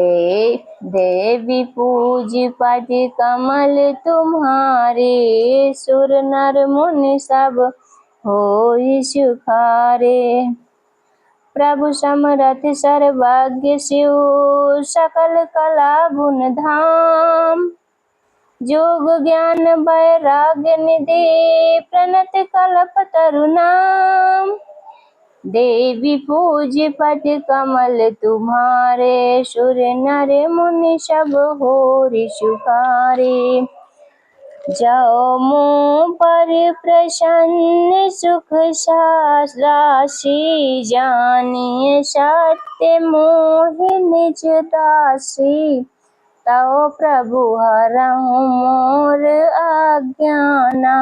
देवी पूज पद कमल तुम्हारे, सुर नर मुनि सब होई सुखारे। प्रभु समरथ सर्वज्ञ शिव, सकल कला गुण धाम, जोग ज्ञान वैराग्य निधि, प्रणत कल्प तरु नाम। देवी पूज पद कमल तुम्हारे, सुर नर मुनि सब होरि सुखारे। जाओ मुँह पर प्रसन्न सुख राशि, जानिए सत्य मोहि निज दासी। तौ प्रभु हरहु मोर अज्ञाना,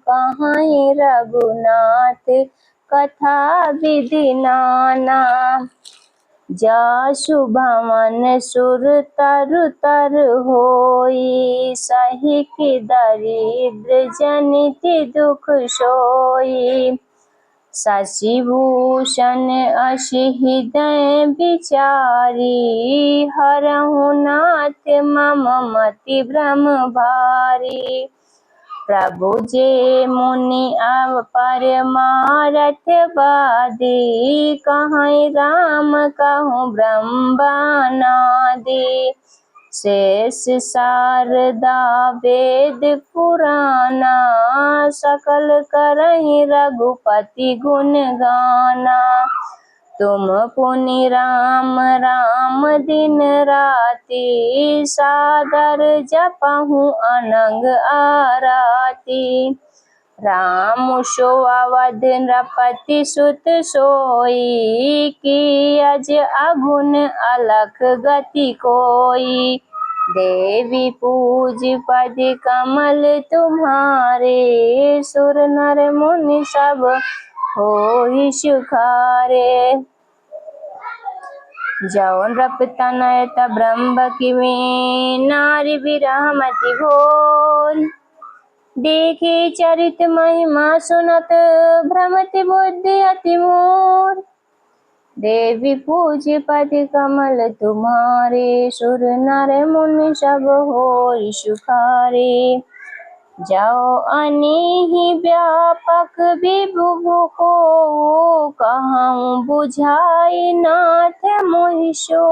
कहाई रघुनाथ कथा विधि नाना। जासु भवन सुर तरु तर होई, सहित दरिद्र जनित दुख सोई। शशिभूषण असी हृदय विचारी, हरहु नाथ मम मति भ्रम भारी। प्रभु जे मुनि परमारथ वादी, कहै राम कहूँ ब्रह्मानादि। शेष शारदा वेद पुराना, सकल करहि रघुपति गुण गाना। तुम पुनि राम राम दिन राति, सादर जपहु अनंग आराती। राम सो अवध नृपति सुत सोई, की अज अगुन अलख गति कोई। देवी पूज पद कमल तुम्हारे, सुर नर मुनि सब होई सुखारे। जौ नृप तनय ब्रह्म किमी, नारी विरह मति घोर। देखी चरित महिमा सुनत, भ्रमत बुद्धि अति मोर। देवी पूज पद कमल तुम्हारे, सुर नर मुनि सब होई सुखारे। जाओ अनेहि व्यापक विभु को, कहूँ बुझाई नाथ मोहि सो।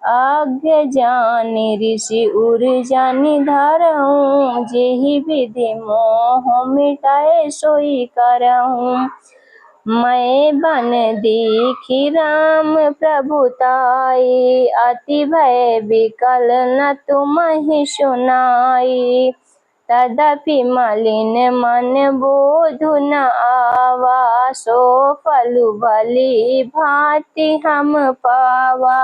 आज्ञा जानि ऋषि उर जानि धरऊँ, जेहि विधि मोह मिटाए सोई करऊँ। मैं बन देखी राम प्रभुताई, अति भय विकल न तुम्हि सुनाई। तदपि मलिन मन बोधु न आवा, सो फलु भली भांति हम पावा।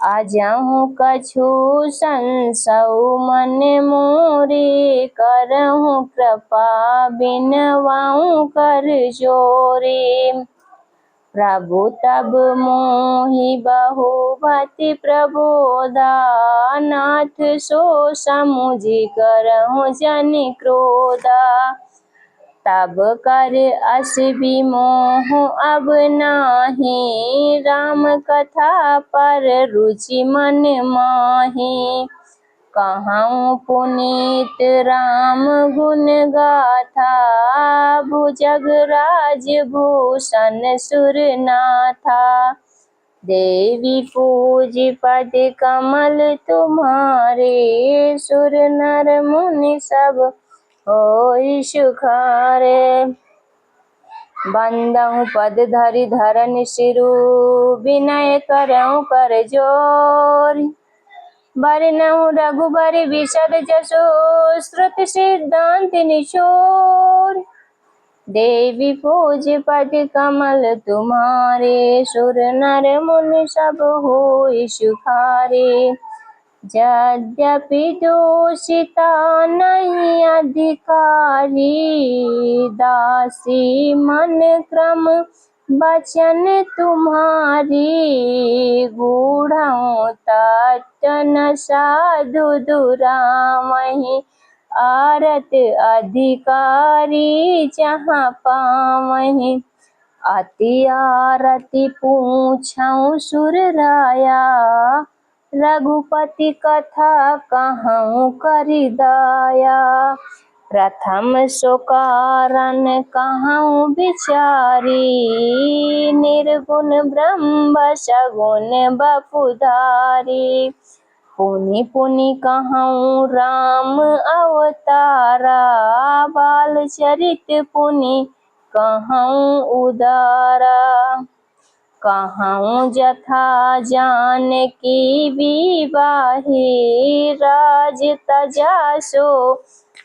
आजहु कछु संसौ मन मोरे, करहु कृपा बिनवाऊँ कर जोरे। प्रभु तब मोहि बहुभति प्रबोधा, नाथ सो समुझि करहु जनि क्रोधा। तब कर अस विमोह अब नाही, राम कथा पर रुचि मन माही। कहूँ पुनीत राम गुण गाथा, भुजग राज भूषण सुर नाथा। देवी पूज पद कमल तुम्हारे, सुर नर मुनि सब होई सुखारे। बंदहु पद धरि धरनि सिरु, विनय करहु कर जोर। बरनहु रघुबर विशद जसु, श्रुति सिद्धांत निचोर। देवी पूज पद कमल तुम्हारे, सुर नर मुनि सब होई सुखारे। यद्यपि दोषिता नहीं अधिकारी, दासी मन क्रम बचन तुम्हारी। गूढ़ों तत्व न साधु दुरामहि, आरत अधिकारी जहाँ पावहीं। अति आरती पूछऊँ सुर राया, रघुपति कथा कहूँ करि दाया। प्रथम सो कारण कहूँ बिचारी, निर्गुण ब्रह्म सगुण बपुधारी। पुनि पुनि कहूँ राम अवतारा, बाल चरित पुनि कहूँ उदारा। कहूँ जथा जानकी विवाही, राज तजा सो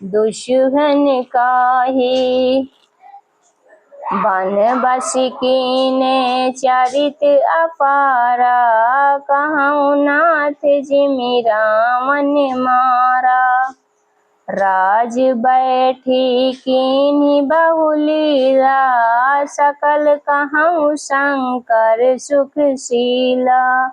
दुष्मन काही। बनवासी कीन्हे चरित अपारा, कहूँ नाथ जिमि रावण मारा। राज बैठी कीन्ही बहुलीला, सकल कहूँ शंकर सुखशीला।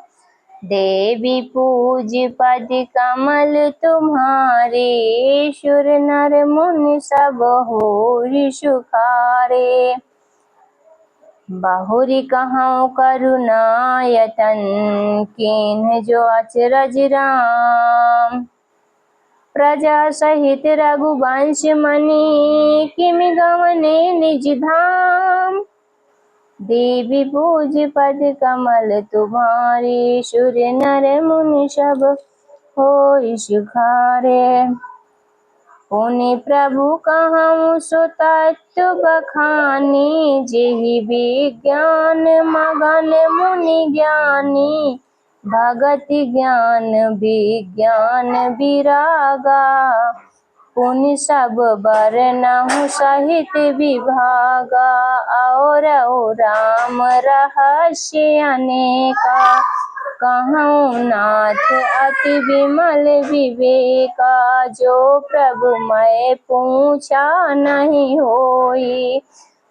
देवी पूज पद कमल तुम्हारे, सुर नर मुनि सब होरी सुखारे। बहुरी कहूँ करुणायतन, कीन्ह जो अचरज राम। प्रजा सहित रघुवंश मणि, किमि गवने निज धाम। देवी पूज पद कमल तुम्हारी, सुर नर मुनि सब होई सुखारे। पुनि प्रभु कहूँ सो तत्व बखानी, जेहि विज्ञान मगन मुनि ज्ञानी। भगति ज्ञान विज्ञान विरागा, पुनि सब बरनहुँ सहित विभागा। और राम रहस्य अनेका, कहूँ नाथ अति विमल विवेका। जो प्रभु मैं पूछा नहीं होई,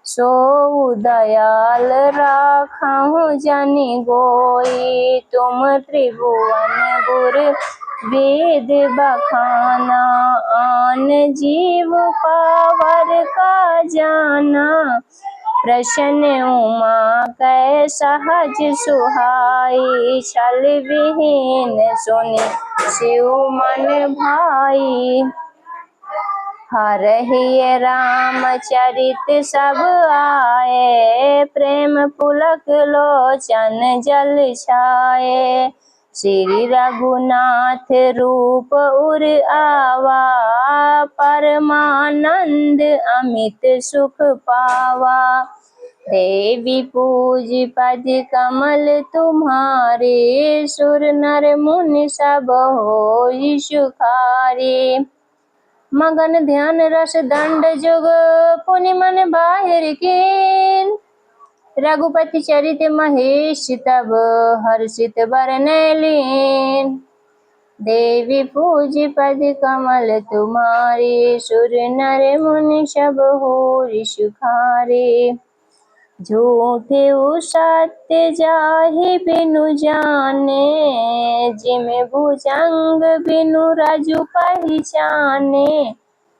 सो दयाल राखहुँ जनि गोई। तुम त्रिभुवन गुर वेद बखाना, आन जीव पावर का जाना। प्रसन्न उमा कै सहज सुहाई, छल विहीन सुनि शिव मन भाई। हरहि रामचरित सब आए, प्रेम पुलक लोचन जल छाए। श्री रघुनाथ रूप उर आवा, परमानंद अमित सुख पावा। देवी पूज पद कमल तुम्हारे, सुर नर मुनि सब होई सुखारे। मगन ध्यान रस दंड जुग, पुनि मन बाहिर कीन। रघुपति चरित महेश तब, हर्षित बरनैं लीन। देवी पूज पद कमल तुम्हारे, सुर नर मुनि सब होरी सुखारे। झूठे सत्य जाहि बिनु जाने, जिमि भुजंग बिनु राजु पहिचाने।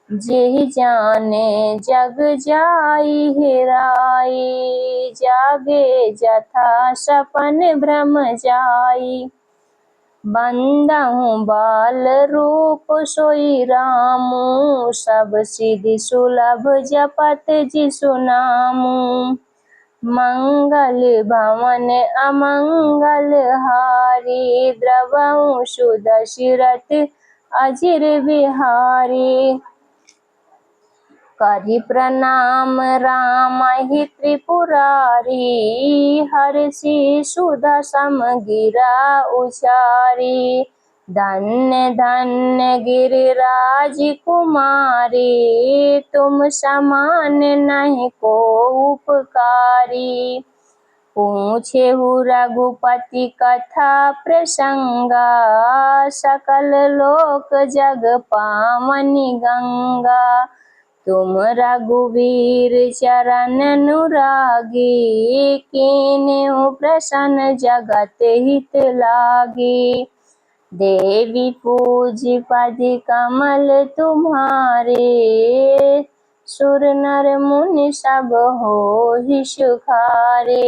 जेहि जाने जग जाई हेराई, जागे जथा सपन भ्रम जाई। बंदहु बाल रूप सोई रामू, सब सिद्धि सुलभ जपत जिसु नामू। मंगल भवन अमंगल हारी, द्रवहु सुदशरथ अजिर बिहारी। करि प्रणाम रामहि त्रिपुरारी, हरषि सुधा सम गिरा उचारी। धन्य धन्य गिरिराज कुमारी, तुम समान नहीं को उपकारी। पूछेहु रघुपति कथा प्रसंगा, सकल लोक जग पावनी गंगा। तुम रघुवीर चरण अनुरागी, कीन्हु प्रसन्न जगत हित लागी। देवी पूज पद कमल तुम्हारे, सुर नर मुनि सब होहि सुखारे।